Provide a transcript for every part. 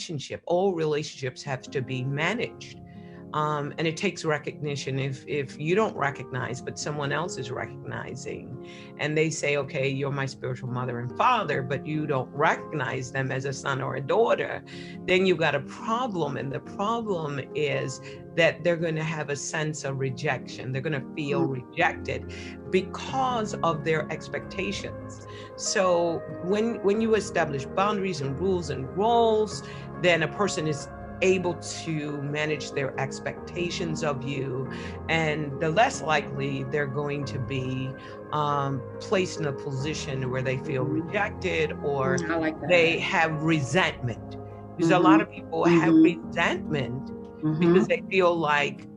relationship. All relationships have to be managed. And it takes recognition. If you don't recognize, but someone else is recognizing, and they say, okay, you're my spiritual mother and father, but you don't recognize them as a son or a daughter, then you've got a problem. And the problem is that they're going to have a sense of rejection. They're going to feel rejected because of their expectations. So when you establish boundaries and rules and roles, then a person is able to manage their expectations of you, and the less likely they're going to be placed in a position where they feel rejected, or they have resentment. Because a lot of people have resentment because they feel like,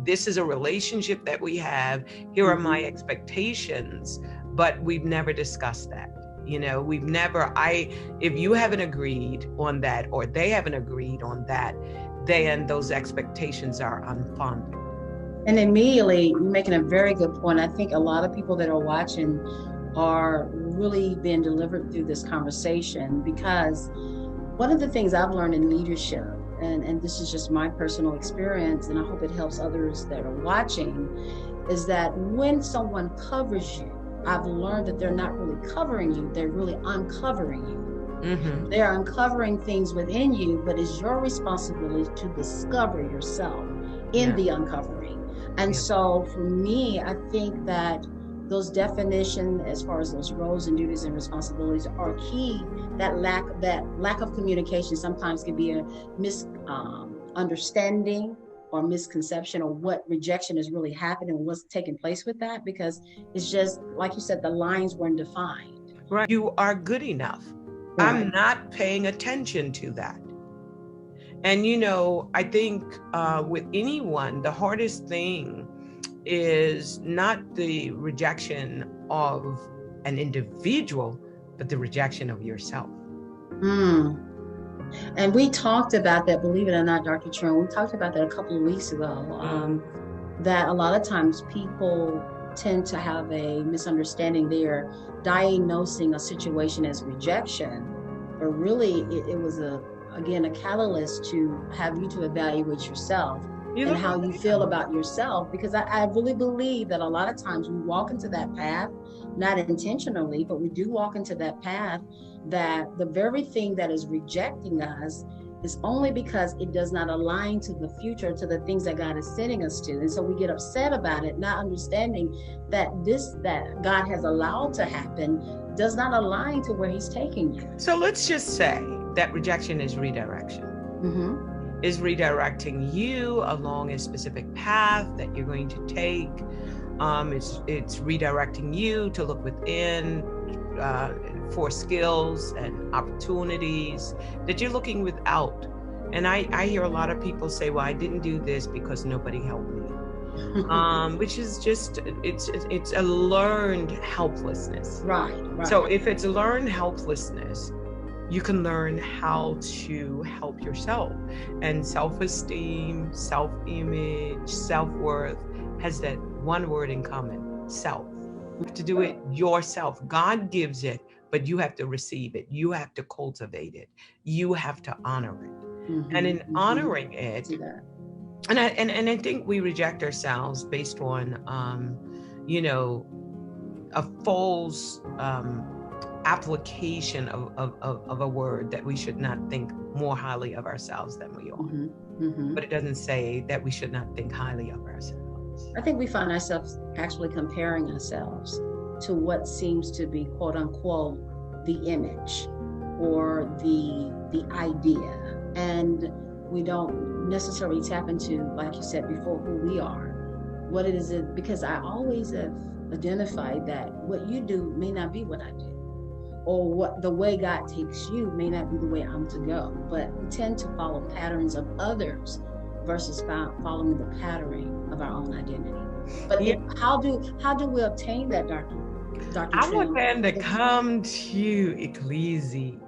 this is a relationship that we have, here are my expectations, but we've never discussed that. We've never, if you haven't agreed on that, or they haven't agreed on that, then those expectations are unfounded. And immediately, you're making a very good point. I think a lot of people that are watching are really being delivered through this conversation, because one of the things I've learned in leadership, and this is just my personal experience, and I hope it helps others that are watching, is that when someone covers you, I've learned that they're not really covering you, they're really uncovering you. They're uncovering things within you, but it's your responsibility to discover yourself in the uncovering. And so for me, I think that those definitions, as far as those roles and duties and responsibilities, are key. That lack of communication sometimes can be a misunderstanding or misconception of what rejection is really happening and what's taking place with that, because it's just, like you said, the lines weren't defined. Right. You are good enough. Right. I'm not paying attention to that. And, I think with anyone, the hardest thing is not the rejection of an individual, but the rejection of yourself. And we talked about that, believe it or not, Dr. Trimm, we talked about that a couple of weeks ago, that a lot of times people tend to have a misunderstanding. They're diagnosing a situation as rejection, but really it was a catalyst to have you to evaluate yourself and how you feel about yourself. Because I really believe that a lot of times we walk into that path, not intentionally, but we do walk into that path, that the very thing that is rejecting us is only because it does not align to the future, to the things that God is sending us to. And so we get upset about it, not understanding that that God has allowed to happen does not align to where he's taking you. So let's just say that rejection is redirection. Is redirecting you along a specific path that you're going to take. It's redirecting you to look within for skills and opportunities that you're looking without. And I hear a lot of people say, well, I didn't do this because nobody helped me. Which is just, it's a learned helplessness. Right. So if it's learned helplessness, you can learn how to help yourself. And self-esteem, self-image, self-worth has that one word in common: self. You have to do it yourself. God gives it, but you have to receive it. You have to cultivate it. You have to honor it. And in honoring it, and I think we reject ourselves based on, a false application of a word, that we should not think more highly of ourselves than we are. But it doesn't say that we should not think highly of ourselves. I think we find ourselves actually comparing ourselves to what seems to be, quote unquote, the image or the idea. And we don't necessarily tap into, like you said before, who we are. What it is, because I always have identified that what you do may not be what I do, or what the way God takes you may not be the way I'm to go. But we tend to follow patterns of others versus following the pattern of our own identity. But how do we obtain that, Dr. I want them to come to you, Ecclesia.